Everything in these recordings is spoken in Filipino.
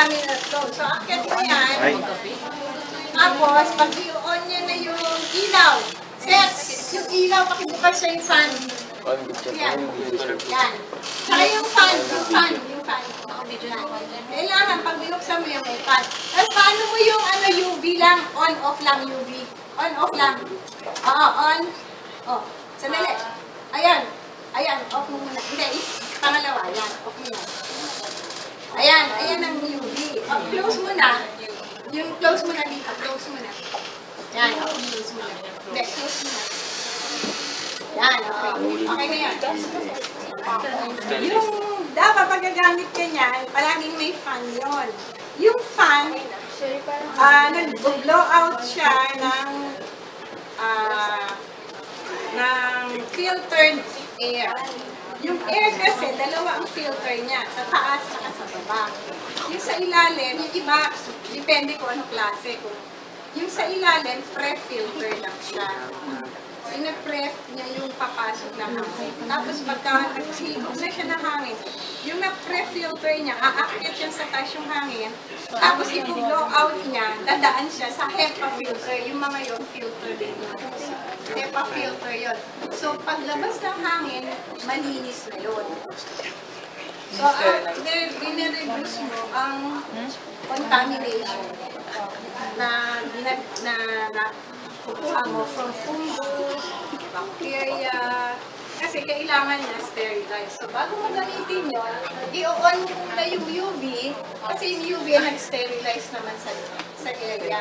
namin na ito. So, akit mo yan. Tapos, pag i-on nyo na yung ilaw. Set, yung ilaw, pakibukas siya yung fan. Yan. Yan. Saka yung fan. Kailangan, pag binuksan mo yung may fan. Tapos, paano mo yung UV lang? On-off lang UV. On-off lang. Oo, on. Oh, sandali. Ayan. Ayan, off mo muna. Hindi, pangalawa. Ayan, off mo yan. Ayan, ayan ang UV. Close mo na. Yung close mo na dito. Close mo na. Yan, close mo na. Hindi, close mo na. Yan, okay. Okay na yan. Yung dapat pag gagamit ka niyan, palaging may fan yon. Yung fan, nag-blow out siya ng filtered air. Yung air kasi, dalawa ang filter niya, sa taas at sa baba. Yung sa ilalim, yung iba, depende kung anong klase. Yung sa ilalim, pre-filter lang siya. So, ina-pref niya yung papasok na hangin. Tapos, pagka nagsihigop na siya ng hangin, yung na-pre-filter niya, aakyat yan sa taas yung hangin. Tapos, i-blow out niya, dadaan siya sa HEPA filter. Yung mga yung filter din. HEPA filter yun. So, paglabas ng hangin, malinis na yun. So, bine-reduce mo ang contamination na kukuha mo from fungus, bacteria, kasi kailangan na sterilize. So, bago mo gamitin yun, i-on mo muna yung UV, kasi yung UV nag-sterilize naman sa area.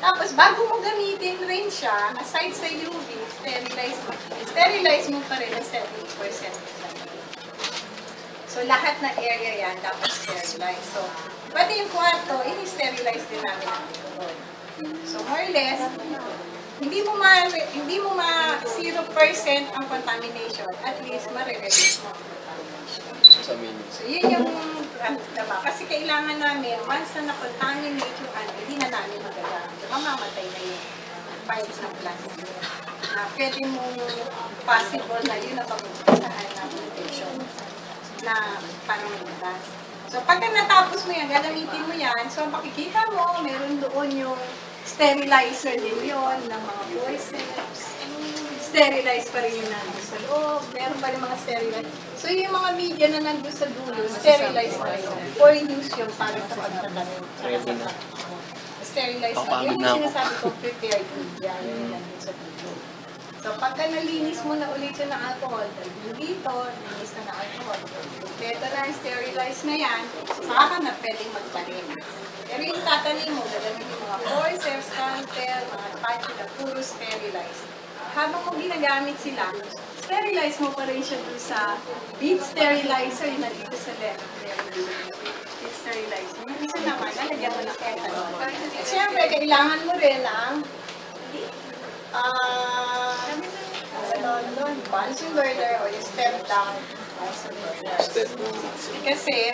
Tapos, bago mo gamitin rin siya, aside sa UV, sterilize mo pa rin ng 70%. So, lahat ng area yan, dapat sterilize. So, pati yung kwarto, ini-sterilize din namin ang doon. So, more or less, hindi mo ma 0% ang contamination. At least, ma-reduce mo ang contamination. So, yun yung, diba? Kasi kailangan namin, once na na-contaminate yung hindi na namin magagamit. Diba, mamatay na yung pipes ng plastic. Pwede mo possible na yun ang pagpupuntahan ng infection na parang lumabas. So, pagka natapos mo yan, gagamitin mo yan, so, makikita mo, meron doon yung sterilizer din yun, ng mga forceps. Sterilize pa rin yung nandun sa loob. Meron pa rin mga sterilize. So, yung mga media na nandun sa dulo, sterilize na yun. For use yun para sa pagtatanong. Sterilize na yun. Yung sinasabi ko, prepared media. Yun yung nandun sa dulo. So, pagka nalinis mo na ulit yun ng alcohol, dito, nalinis na ng alcohol. Beto na, sterilize na yan, saka ka na pwedeng magtanim. Pero yung tatanim mo, gagamitin yung mga forceps, scalpel, mga spatula, puro sterilize. Habang mo ginagamit sila, sterilize mo pa rin siya dun sa bead sterilizer na dito sa left. Bead sterilizer. Yung isa naman, lalagyan mo ng ethanol. Siyempre, kailangan mo rin ang Bunsen burner o yung step down Bunsen burner. Kasi,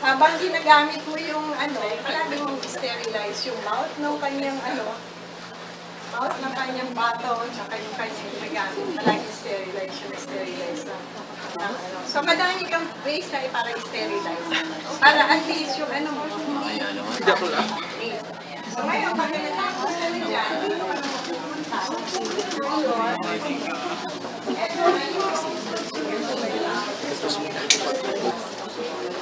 habang ginagamit mo yung palagi mong sterilize yung mouth ng kanyang mouth ng kanyang baton, saka yung kanyang ginagamit. Palagi sterilize na. So, madami kang ways na para sterilize. Para at least yung mo. So, ngayon, pag natapos na rin dyan, dito ka naman pupunta.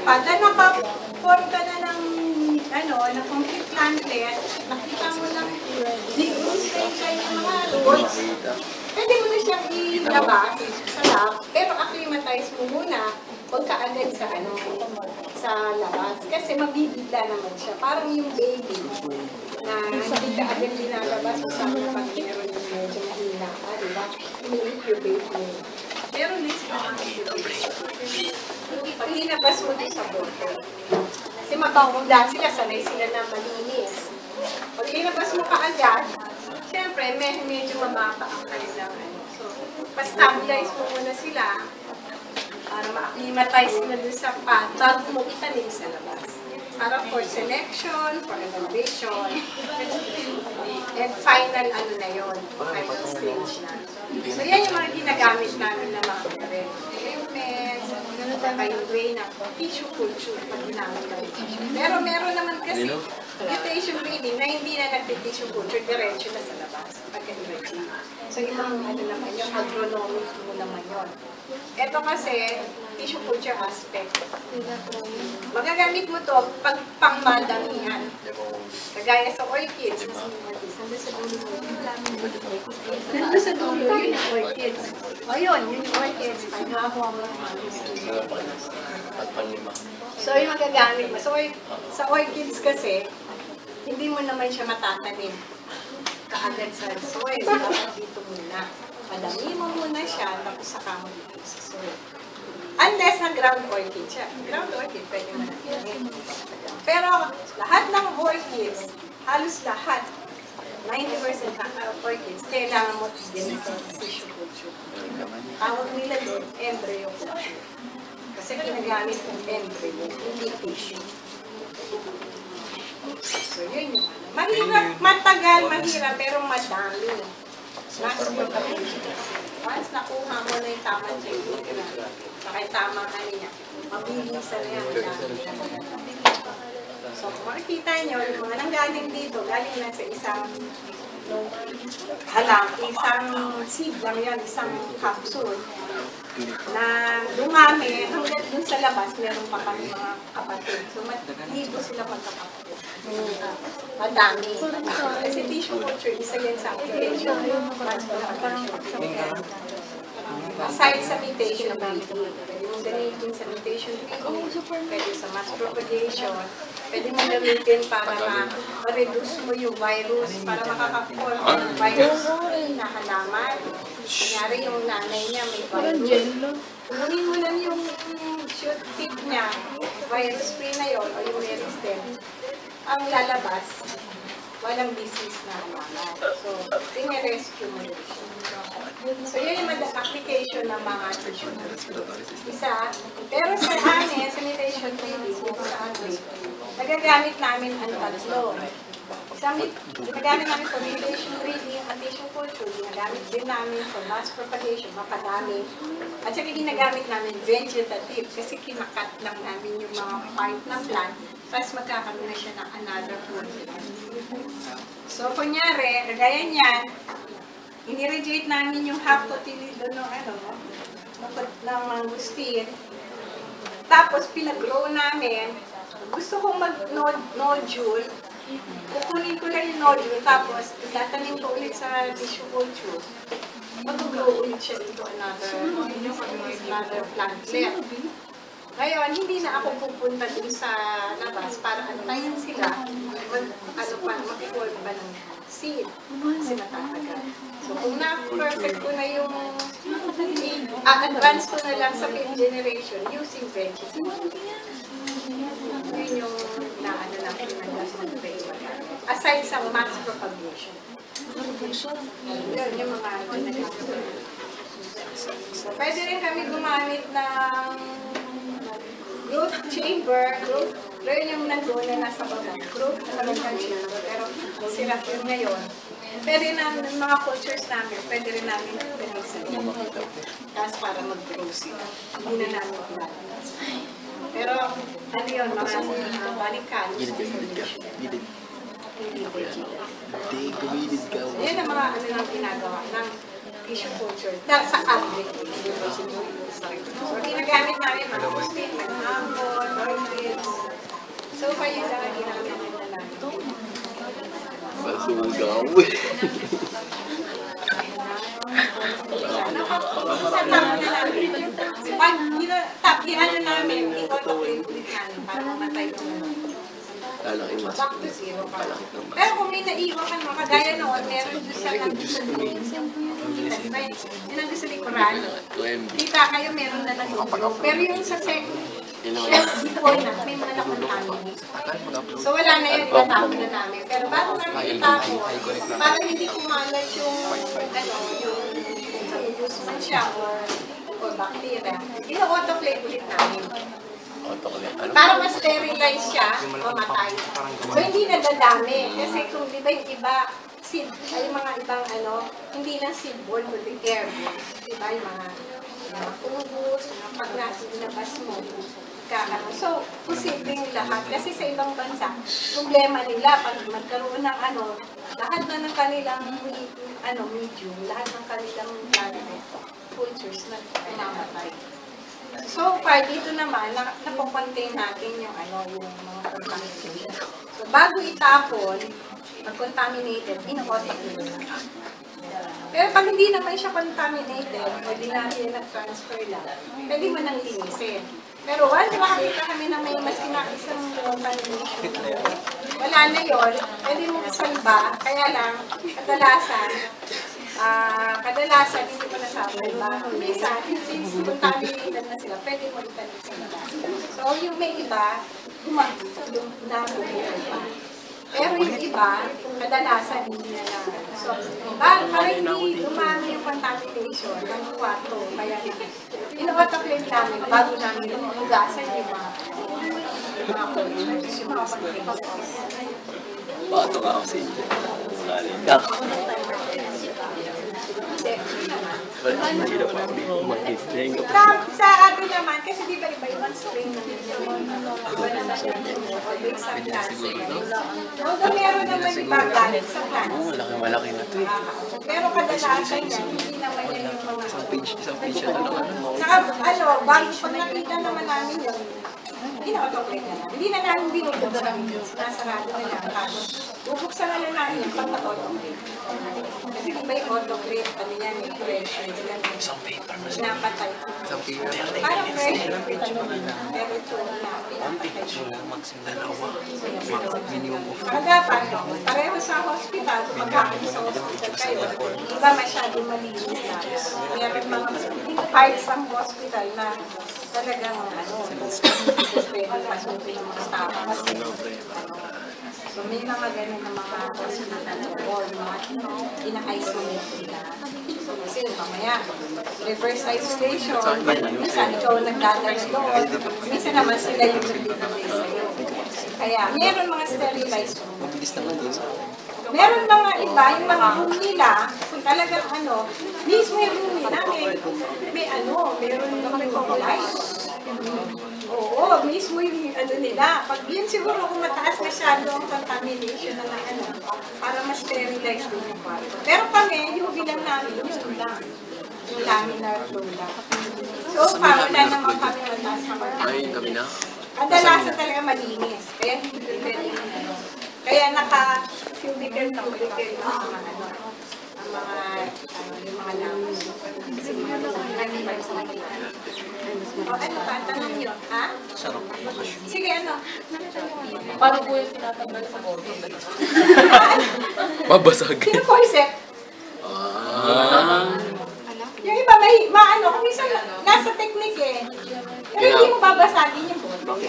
Pagka nakaform ka na ng complete pamphlet, nakita mo ng deconstrain kayo ng mga roots, pwede mo na siyang ilabas sa lab, pero acclimatize mo muna huwag ka agad sa labas. Kasi mabibigla naman siya. Parang yung baby na hindi ka agad linalabas sa pag meron yung medyo mahina ka, diba? Ini-incubate mo. Pero least na pag hinabas mo din sa bottle. Kasi mabawagdan sila, sanay sila na malinis. Pag hinabas mo ka agad, siyempre, medyo mababa ang kanilang So, pa-stabilize mo muna sila para ma-acclimatize sila dun sa pot bago mo itanim sa labas. Para for selection, for evaluation, and final na yun, final stage na. So, yan yung mga ginagamit namin na mga pare. Yung pens, saka yung way na tissue culture pag ginamit namin. Pero meron naman kasi mutation breeding na hindi na nagtitissue culture, diretso na sa labas. Pagka-emerging. So, ibang ano naman yun, agronomic mo naman yun. Ito kasi, tissue culture aspect. Magagamit mo to pag pangmadamihan. Kagaya sa orchids. Nandun sa dulo yun yung orchids. O yun yung orchids. So yung magagamit mo. So sa orchids kasi, hindi mo naman siya matatanim kaagad sa soil. Dapat dito muna. Madami mo muna siya, tapos saka mo dito sa soil. Unless na ground orchid siya. Ground orchid, pwede mo natin. Pero lahat ng orchids, halos lahat, 90% ng orchids, kailangan mo din ito tissue culture. Tawag nila doon, embryo culture. Kasi ginagamit ng embryo, hindi tissue. So yun yung ano. Mahirap, matagal, mahirap, pero madami. Once nakuha mo na yung tamang technique, saka yung tamang ano niya, mabilisan na yan. So kung makikita nyo, yung mga nanggaling dito, galing na sa isang isang seed lang yan, isang capsule na dumami hanggang dun sa labas, meron pa kami mga kapatid. So libo sila magkakapatid. Madami. Kasi tissue culture, isa yan sa application. Aside sa mutation breeding, pwede mong gamitin sa mutation breeding, pwede sa mass propagation, pwede mong gamitin para ma-reduce mo yung virus, para makaka-form yung virus na halaman. Kunyari yung nanay niya may virus. Kunin mo lang yung shoot tip niya, virus-free na yun, o yung resistant. Ang lalabas, walang disease na halaman. So, pinarescue mo yun siya. So, yun yung application ng mga tissue. Isa, pero sa amin, sa mutation breeding, sa agri, nagagamit namin ang tatlo. Ginagamit namin for mutation breeding at tissue culture, ginagamit din namin for mass propagation, makadami. At saka ginagamit namin vegetative kasi kinakat lang namin yung mga part ng plant, tapos magkakaroon na siya ng another food. So, kunyari, kagaya niyan, iniradiate namin yung haptotilido ng mangustin. Tapos, pinag-grow namin. Gusto kong mag-nodule. Kukunin ko lang yung nodule, tapos itatanim ko ulit sa tissue culture. Mag-grow ulit siya into another plantlet. Ngayon, hindi na ako pupunta dun sa labas para antayin sila mag-form pa ng seed. Kasi matatagal. So, kung na-perfect ko na yung advance ko na lang sa 5th generation using vegetation. Yun yung naano lang aside sa mass propagation. Yun yung mga so, pwede rin kami gumamit ng growth chamber, yun yung nandun na nasa baba. Growth talagang chamber, pero sira yun ngayon. Pwede na mga cultures namin, pwede rin namin pinag sa tapos para mag-grow sila. Hindi na namin pinag. Pero ano yun, mga balikan. Gilid. Gumilid ka. Yan ang mga ano lang ginagawa ng tissue culture sa agri. So, ginagamit namin mga muslim, mga ambon, orchids. So, far yun lang ang ginagawa nila namin. Masugaw. Sa tama na namin. Pag ano namin, i-autoclave ulit namin para mamatay ko na. Back to zero pa. Pero kung may naiwan ka naman, kagaya noon, meron doon sa nagsasalit. Yung nagsasalikuran. Kita kayo, meron na nag-grow. Pero yung sa before na, may mga nakontaminate. So wala na yun, itatapon na namin. Pero bago namin itapon, para hindi kumalat yung, yung ubusman siya or bacteria, ino-autoclave ulit namin. Para ma-sterilize siya, mamatay. So, hindi nadadami. Kasi kung di ba yung iba, seed, ay mga ibang hindi na seedborne, kundi airborne. Di ba yung mga fungus, pag nasa inabas mo, magkakaroon. So, posibleng lahat. Kasi sa ibang bansa, problema nila, pag magkaroon ng lahat na ng kanilang medium, lahat ng kanilang cultures na umamatay. So far, dito naman, napocontain natin yung mga contamination. So, bago itapon, pag contaminated, ino-autoclave na. Pero pag hindi naman siya contaminated, pwede natin nag-transfer lang, pwede mo nang linisin. Pero once makakita kami na may mas isang contamination, wala na yun, pwede mo isalba, kaya lang, kadalasan hindi mo nasasalba. Minsan, since contaminated na sila, pwede mo itanim sa labas. So, yung may iba, nabubuhay pa. Pero yung iba, kadalasan hindi na lang. So, para hindi dumami yung contamination ng kwarto, kaya ino-autoclave namin bago namin hugasan yung mga cultures, yung mga contamination. Bato nga ako sa inyo. Sa atin naman, kasi di ba iba-ibang spring na although meron naman iba galing sa plants. Oo, malaki na ito eh. Pero kadalasan yan, hindi naman yan yung mga... Isang page yan na naman. Bago pag nakita naman namin yun, ina-autoclave na lang. Hindi na namin binubuksan. Sinasarado na lang. Tapos, bubuksan na lang namin yung pag-autoclave. Kasi di ba yung autoclave, ano yan, yung fresh, Isang paper mas. napatay. Isang paper. Parang fresh, pero ito na pinapatay. Maximum dalawa. Minimum of. Saka dapat, pareho sa hospital, magkakaroon sa hospital kayo, iba masyadong malinis na. Meron mga parts ng hospital na talagang pwede pasukin ng mga staff. So may mga ganyan na mga hospital na or mga ina-isolate nila. So kasi mamaya, reverse isolation, minsan ikaw nagdadala doon, minsan naman sila yung nagbibigay sa'yo. Kaya meron mga sterilized room. Mabilis naman din. Meron mga iba, yung mga room nila, kung talagang mismo yung room nila, meron mga light. Oo, mismo yung nila. Pag yun siguro kung mataas masyado ang contamination na para mas sterilize din yung kwarto. Pero kami, yung bilang namin, yun lang. Yung laminar flow lang. So far, wala naman kami mataas na contamination. Ay, kami na. Kadalasan talaga malinis. Kaya hindi pwede yung kaya naka-cubicle na cubicle ang mga lamas. Kasi mga animals na o ano ba? Tanong yun, ha? Sarap. Sige, Paano po yung tinatanggal sa organ? Babasagin. Pinaforset. Yung iba, kung minsan nasa technique eh. Pero hindi mo babasagin yung bote.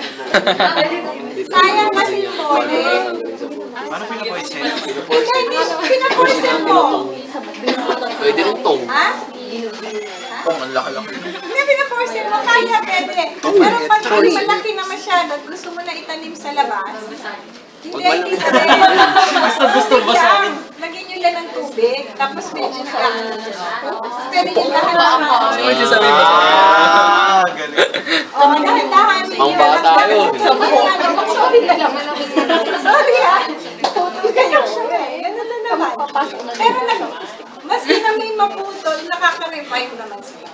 Sayang kasi yung bote. Paano pinaforset? Pinaforset mo. Pwede rin tong. Ha? Tong, ang laki-laki. Hindi, pinaforset mo. Kaya pwede. Pero pag malaki na masyado at gusto mo na itanim sa labas, hindi pwede. Basta basagin. Lagyan nyo lang ng tubig, tapos medyo pwede yung dahan-dahan. Pwede sabihin mo. Galing. Oo, dahan-dahan. Ang bata yun. Sorry na lang. Sorry ha. Putol kayo. Ganun lang naman. Pero maski na may maputol, nakaka-revive naman sila.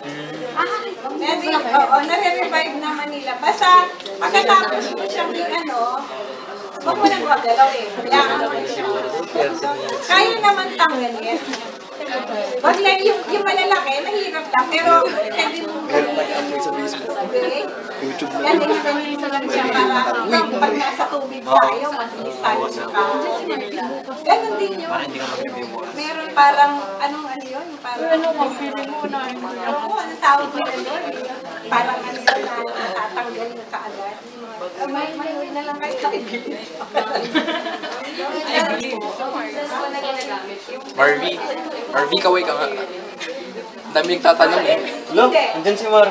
Nare-revive naman nila. Basta, pagkatapos mo siyang huwag mo nang gagalaw eh. Kaya naman tanggalin. Wag lang yung malalaki, mahirap lang. Pero pwede mo YouTube na. ganyan lang siya para pag nasa tubig tayo, matinis tayo sa kaon. Ganon din yun. Meron parang, yun? Parang, anong tawag nila doon? Parang yun na natatanggal na kaagad. May na lang kayo. Marvy, kaway ka nga. Ang dami nagtatanong eh. Look, andyan si Mar.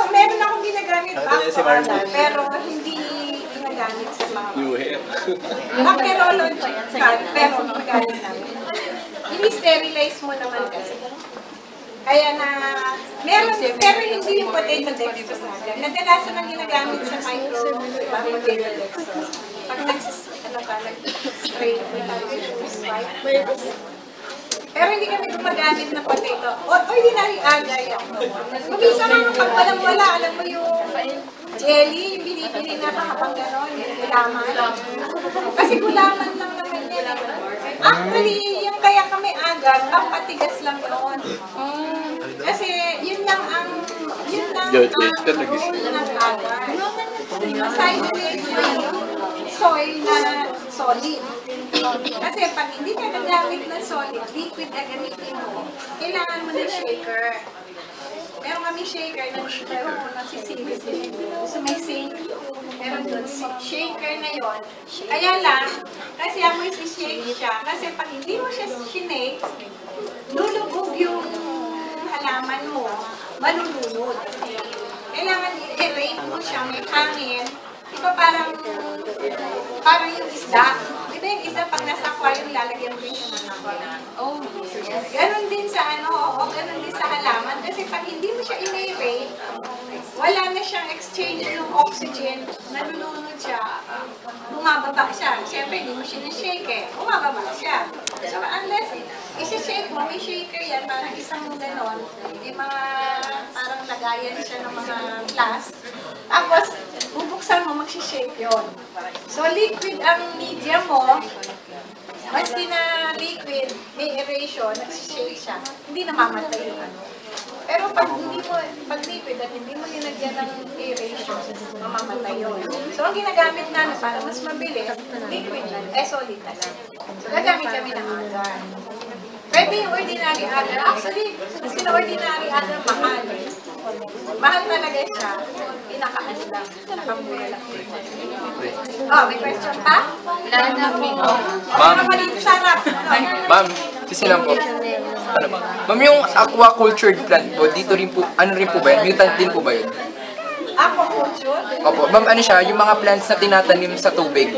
Meron akong ginagamit pero hindi ginagamit sa mga bacteriology pero ginagamit namin. Ini-sterilize mo naman kasi. Kaya na, meron, pero hindi yung potato dextrose na. Nadalasan ang ginagamit sa micro, diba, potato dextrose. Pag nag-spray, pero hindi kami gumagamit ng potato. Ordinary agay ako. Kumisa nga pag walang-wala, alam mo yung jelly, yung binibili na kapag gano'n, yung gulaman. Kasi gulaman lang naman yan. Actually, yung kaya kami agad, pampatigas lang noon. Kasi yun lang ang rule ng agad. Aside with soil na solid. Kasi pag hindi ka nagamit ng solid, liquid na gamitin mo, kailangan mo ng shaker. Meron kami shaker na meron mo nasisilip din. So may sink, meron doon shaker na yon. Kaya lang, kasi ako isi-shake siya. Kasi pag hindi mo siya sinake, lulubog yung halaman mo, malulunod. Kailangan i-rate mo siya, may hangin. Diba parang yung isda. Diba yung isda pag nasa aquarium, lalagyan mo rin siya ng aquarium. Oh, ganon din sa ganon din sa halaman. Kasi pag hindi mo siya i-rate, wala na siyang exchange ng oxygen, nalulunod siya, bumababa siya. Siyempre, hindi mo siya na-shake eh, bumababa siya. So, unless isa-shake mo, may shaker yan, parang isang ganon, may mga parang lagayan siya ng mga glass. Tapos, bubuksan mo, magsishake yun. So, liquid ang media mo, mas di na liquid, may aeration, nagsishake siya, hindi namamatay yung ano. Pero pag liquid at hindi mo nilagyan ng aeration, mamamatay yun. So, ang ginagamit namin para mas mabilis, liquid na, solid na lang. So, gagamit kami ng agar. Pwede yung ordinary agar. Actually, mas ordinary agar, mahal. Mahal talaga siya. Pinakaano lang, nakamura lang. Oh, may question pa? Wala na po. Ma'am. Sarap. Ma'am, sisi lang po. Ano ba? Ma'am, yung aquacultured plant po, dito rin po, ano rin po ba yun? Mutant din po ba yun? Aquaculture? Opo. Ma'am, ano siya? Yung mga plants na tinatanim sa tubig.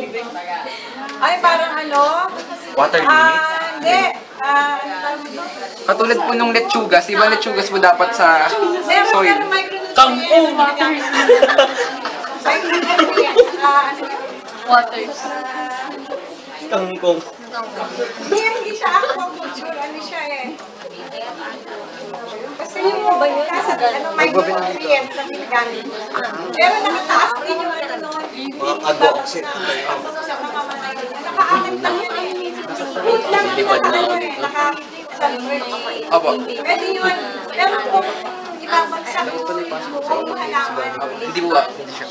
Ay, parang ano? Water lily? Hindi. Katulad po nung lechugas, di ba lechugas po dapat sa soil? Meron micronutrients. Kangkong. Waters. Kangkong. Hindi siya aquaculture. Ano siya eh? Kasi yung nasa micronutrients na ginagamit. Pero nakataas din yung ano noon. Mga agoxit. Nakaanan lang yun eh. Food lang ang nakaano eh. Naka-sulfur. Opo. Pwede yun. Pero kung ibabagsak mo yung halaman. Hindi po ba? Hindi siya.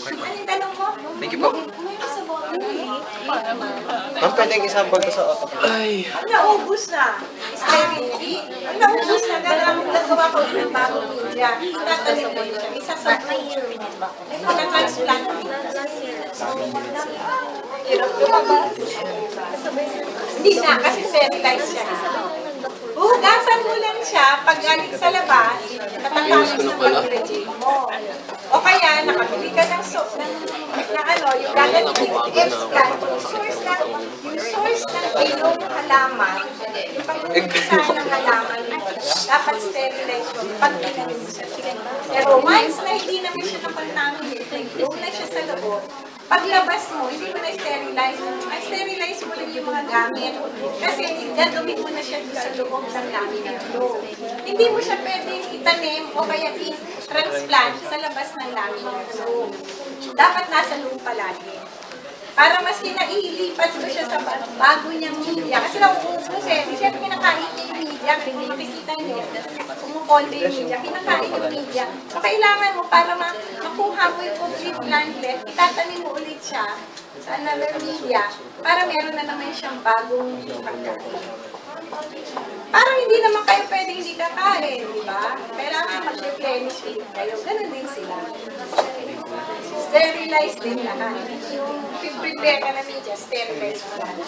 Ano yung tanong mo? Thank you po. Ma'am, pwedeng isabag ko sa auto. Ay. Ang naubos na. Sterility. Ang naubos na. Gagawa ko ng bagong media. Tatanim mo siya. Isa sa na-transplant. Hirap lumabas. Hindi na, kasi sterilized siya. Hugasan mo lang siya pag galing sa labas, matatapos na pag-reject mo. O kaya, nakabili ka ng soap na ano, yung gagawin yung explant, yung source ng ilong halaman, yung pag-umpisa ng halaman, dapat sterilize yun pag tinanim mo siya. Pero once na hindi naman siya napag-namin, doon na siya sa loob, paglabas mo, hindi mo na-sterilize. Ay, sterilize mo lang yung mga gamit. Kasi gagawin mo na siya sa loob ng gamit. Hindi mo siya pwedeng itanim o kaya i-transplant sa labas ng lamin. So, dapat nasa loob palagi. Para mas kinaiilipat ko siya sa bago niyang media. Kasi nauubos eh. Di siya kinakain niya yung media. Kung makikita niyo, kumukonde yung media, kinakain yung media. So, kailangan mo para makuha mo yung complete plantlet, itatanim mo ulit siya sa another media para meron na naman siyang bagong pagkain. Parang hindi naman kayo pwedeng hindi kakain, di ba? Kailangan mag-replenish ulit kayo. Ganun din sila. Sterilize din lahat. Yung prepare ka na media, sterilize mo lahat.